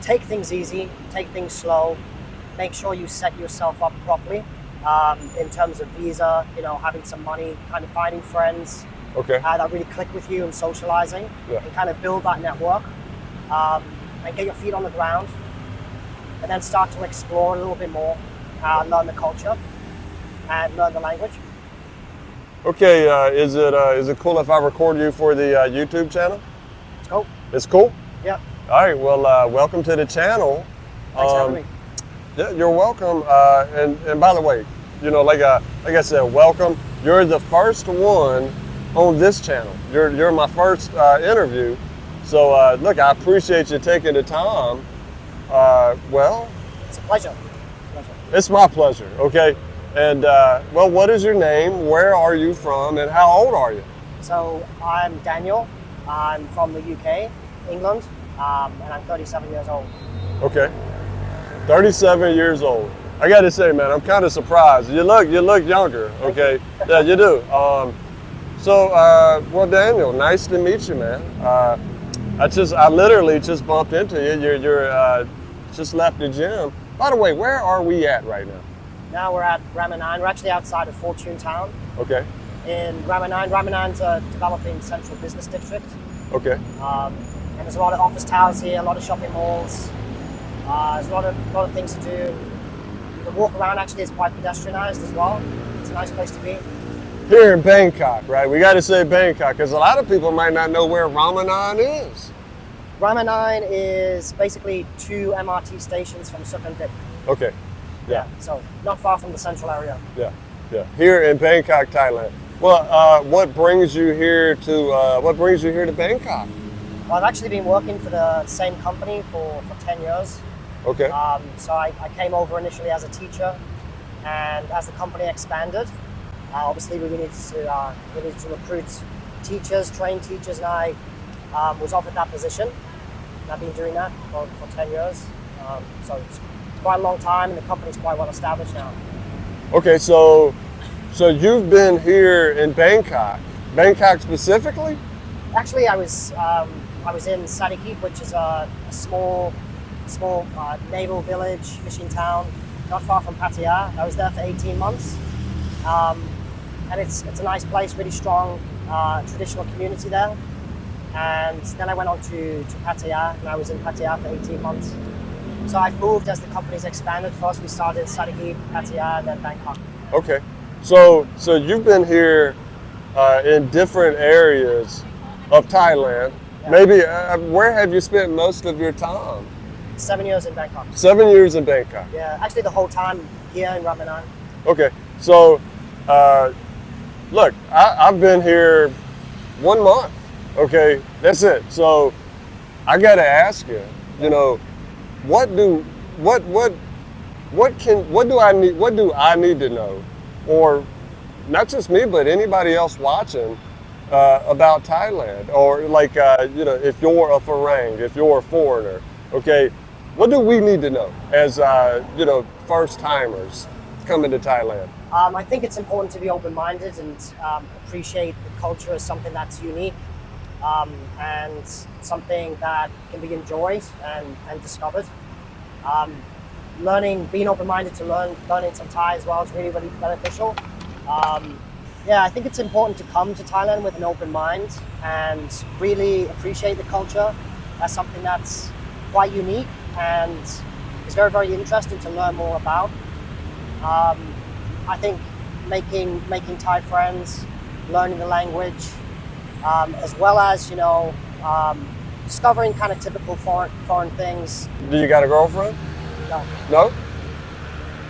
take things easy, take things slow, make sure you set yourself up properly in terms of visa, having some money, kind of finding friends that really click with you and socializing, and kind of build that network and get your feet on the ground, and then start to explore a little bit more, learn the culture and learn the language. Okay, is it cool if I record you for the YouTube channel? It's cool. It's cool? Yeah. All right, well, welcome to the channel. Thanks for having me. Yeah, you're welcome. And by the way, like I said, welcome. You're the first one on this channel. You're my first interview. So look, I appreciate you taking the time. Well, it's a pleasure. It's my pleasure. Okay. And well, what is your name? Where are you from? And how old are you? So I'm Daniel. I'm from the UK, England, and I'm 37 years old. Okay. 37 years old. I got to say, man, I'm kind of surprised. You look younger. Okay. Yeah, you do. Well, Daniel, nice to meet you, man. I literally just bumped into you. You're just left the gym. By the way, where are we at right now? Now we're at Ramanine. We're actually outside of Fortune Town. Okay. In Ramanine. Ramanine's a developing central business district. Okay. And there's a lot of office towers here, a lot of shopping malls. There's a lot of things to do. The walk around actually is quite pedestrianized as well. It's a nice place to be. Here in Bangkok, right? We got to say Bangkok because a lot of people might not know where Ramanine is. Ramanine is basically 2 MRT stations from Sukhumvit. Okay. Yeah. So not far from the central area. Yeah. Here in Bangkok, Thailand. Well, what brings you here to Bangkok? Well, I've actually been working for the same company for 10 years. Okay. So I came over initially as a teacher, and as the company expanded, obviously we needed to recruit teachers, train teachers, and I was offered that position. And I've been doing that for 10 years. So it's quite a long time, and the company's quite well established now. Okay, so you've been here in Bangkok specifically? Actually, I was in Satikip, which is a small naval village, fishing town, not far from Pattaya. I was there for 18 months, and it's a nice place, really strong traditional community there. And then I went on to Pattaya, and I was in Pattaya for 18 months. So I've moved as the company's expanded. First we started in Satikip, Pattaya, and then Bangkok. Okay, so you've been here in different areas of Thailand. Yeah. Maybe where have you spent most of your time? 7 years in Bangkok. 7 years in Bangkok. Yeah, actually the whole time here in Ramanine. Okay, so look, I've been here 1 month. Okay, that's it. So I got to ask you, what do I need to know, or not just me, but anybody else watching about Thailand, or if you're a Farang, if you're a foreigner, okay, what do we need to know as first timers coming to Thailand? I think it's important to be open-minded and appreciate the culture as something that's unique and something that can be enjoyed and discovered. Being open-minded to learning some Thai as well is really, really beneficial. I think it's important to come to Thailand with an open mind and really appreciate the culture as something that's quite unique and is very, very interesting to learn more about. I think making Thai friends, learning the language, as well as discovering kind of typical foreign things. Do you got a girlfriend? No. No?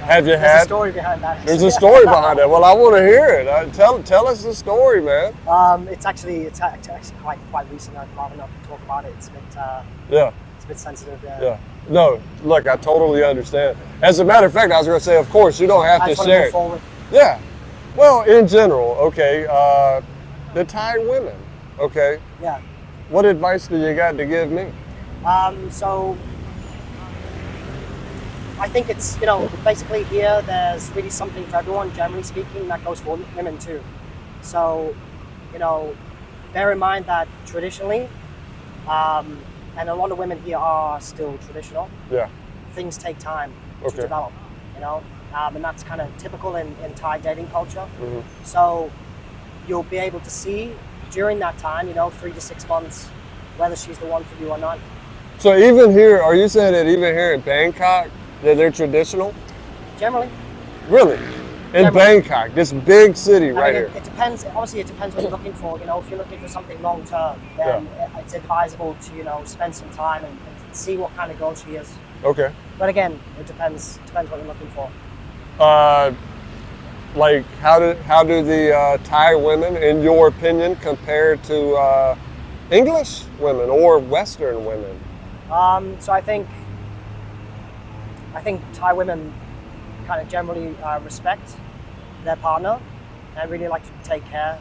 Have you had? There's a story behind that. There's a story behind that. Well, I want to hear it. Tell us the story, man. It's actually quite recent. I'd rather not talk about it. It's a bit sensitive. Yeah. No, look, I totally understand. As a matter of fact, I was going to say, of course, you don't have to share it. Yeah. Well, in general, okay, the Thai women, okay? Yeah. What advice do you got to give me? So I think it's, basically here there's really something for everyone, generally speaking. That goes for women too. So, bear in mind that traditionally, and a lot of women here are still traditional. Yeah. Things take time to Okay. develop, you know, and that's kind of typical in Thai dating culture. Mm-hmm. So you'll be able to see during that time, you know, 3 to 6 months, whether she's the one for you or not. So even here, are you saying that even here in Bangkok, that they're traditional? Generally, Really? In Generally. Bangkok, this big city I right mean, here. it depends. Obviously, it depends what you're looking for. You know, if you're looking for something long term, then it's advisable to, you know, spend some time and see what kind of girl she is. Okay. But again, it depends what you're looking for. Like how do the Thai women, in your opinion, compare to English women or Western women? So I think Thai women kind of generally respect their partner and really like to take care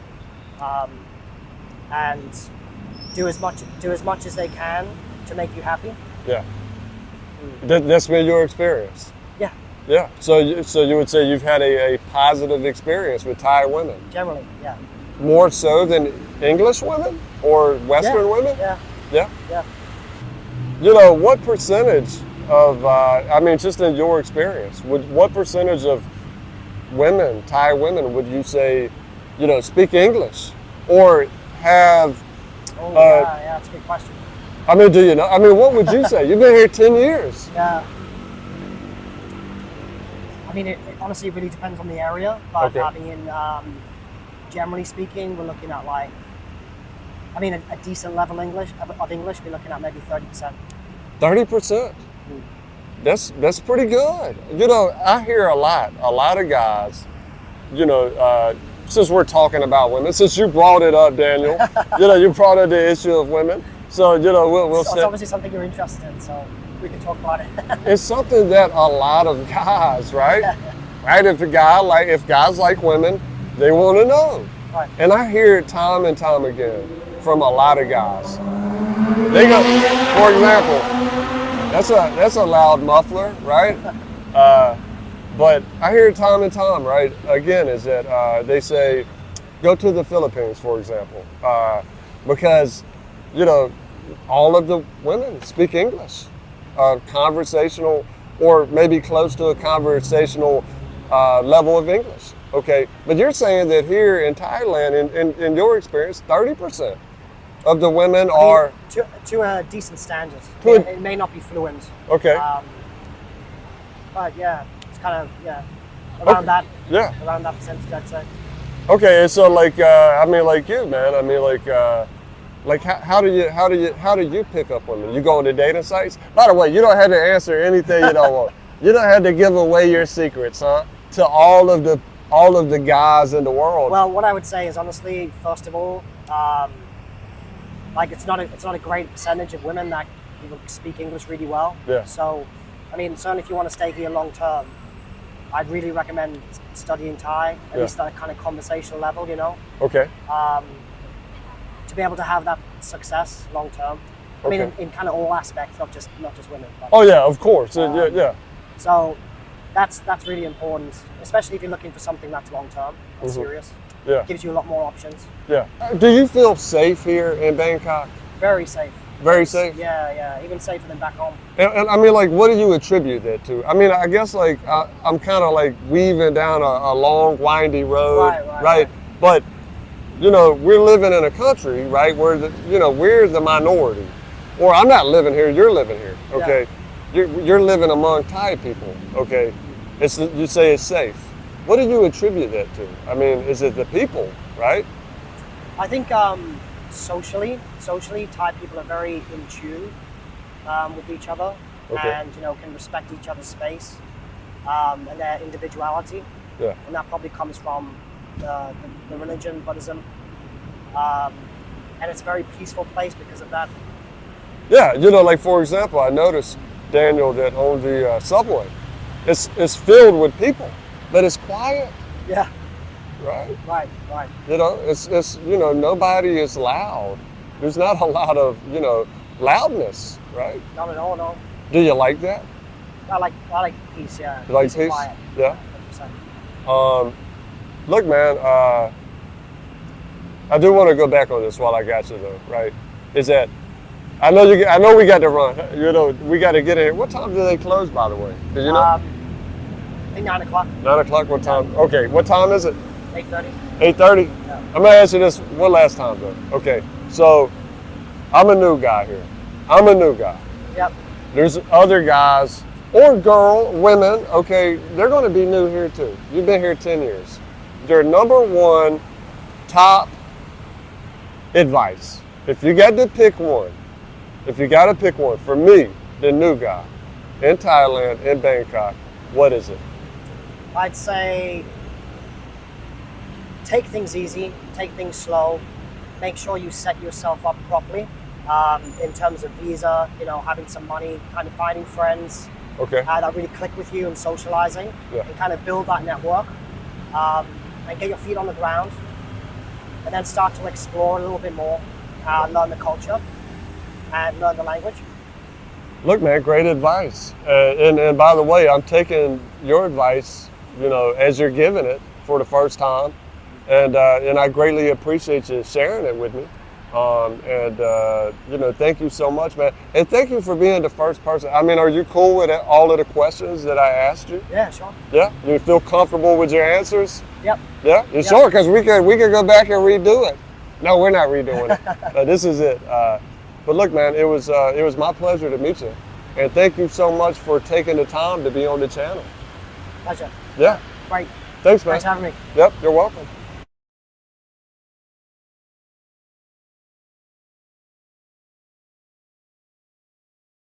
and do as much as they can to make you happy. Yeah. That's been your experience. Yeah, Yeah. So you would say you've had a positive experience with Thai women, generally, yeah. more so than English women or Western women? Yeah, Yeah. yeah. You know, what percentage of, I mean, just in your experience, what percentage of women, Thai women, would you say, you know, speak English or have, Oh, yeah, that's a good question. I mean, do you know? I mean, what would you say? You've been here 10 years. Yeah. I mean, it honestly really depends on the area, but Okay. I mean, generally speaking, we're looking at like, I mean, a decent level of English, we're looking at maybe 30%. 30%. That's pretty good. You know, I hear a lot of guys, you know, since we're talking about women, since you brought it up, Daniel, you know, you brought up the issue of women. So, you know, we'll It's obviously something you're interested in, so we can talk about it. it's something that a lot of guys, right? Right? If guys like women, they want to know. Right. And I hear it time and time again from a lot of guys. They go, for example, that's a loud muffler, right? But I hear it time and time, right? Again, is that they say, go to the Philippines, for example, because, you know, all of the women speak English, conversational, or maybe close to a conversational level of English. Okay, but you're saying that here in Thailand, in your experience, 30% of the women are to a decent standard. To a- It may not be fluent. okay. But yeah, it's kind of around Okay. Yeah. that percentage, I'd say. Okay, and so like I mean, like you, man. I mean, like how do you pick up women? You go on the dating sites. By the way, you don't have to answer anything you don't want. You don't have to give away your secrets, huh? To all of the guys in the world. Well, what I would say is honestly, first of all, like it's not a great percentage of women that speak English really well. Yeah. So, I mean, certainly if you want to stay here long term, I'd really recommend studying Thai, at least at a kind of conversational level, you know, Okay. to be able to have that success long term. I mean, Okay. in kind of all aspects, not just women. But, Oh yeah, of course. Yeah. So, that's really important, especially if you're looking for something that's long term and serious. Yeah. Gives you a lot more options. Yeah. Do you feel safe here in Bangkok? Very safe. Very safe? Yeah, even safer than back home. And I mean, like, what do you attribute that to? I mean, I guess like I'm kind of like weaving down a long, windy road, Right. But you know, we're living in a country, right, where we're the minority. Or I'm not living here; you're living here. Okay, you're living among Thai people. Okay, you say it's safe. What do you attribute that to? I mean, is it the people, right? I think socially, Thai people are very in tune with each other, Okay. and can respect each other's space and their individuality. Yeah. And that probably comes from the religion, Buddhism, and it's a very peaceful place because of that. Yeah, like for example, I noticed, Daniel, that on the subway, it's filled with people, but it's quiet, Yeah. right? Right. It's nobody is loud. There's not a lot of loudness, right? Not at all. No. Do you like that? I like peace. Yeah. You like Peace and peace? quiet. Yeah. 100%. Look, man, I do want to go back on this while I got you, though, right? Is that I know you. I know we got to run. You know, we got to get in. What time do they close, by the way? Did you know? I think 9 o'clock. 9 o'clock. What time? Okay. What time is it? 8:30. 8:30. Yeah. I'm gonna ask you this one last time, though. Okay. So, I'm a new guy here. I'm a new guy. Yep. There's other guys or women. Okay, they're going to be new here too. You've been here 10 years. Your number one top advice, if you got to pick one, for me, the new guy in Thailand, in Bangkok, what is it? I'd say take things easy, take things slow, make sure you set yourself up properly in terms of visa, you know, having some money, kind of finding friends Okay. that really click with you and socializing, Yeah. and kind of build that network and get your feet on the ground, and then start to explore a little bit more, learn the culture and learn the language. Look, man, great advice. And by the way, I'm taking your advice, you know, as you're giving it for the first time, and I greatly appreciate you sharing it with me. You know, thank you so much, man, and thank you for being the first person. I mean, are you cool with all of the questions that I asked you? Yeah, sure. Yeah, you feel comfortable with your answers? Yep. Yeah, you sure? Because we could go back and redo it. No, we're not redoing it. This is it. But look, man, it was my pleasure to meet you, and thank you so much for taking the time to be on the channel. Pleasure. Yeah. Great. Thanks, man. Thanks for having me. Yep, you're welcome.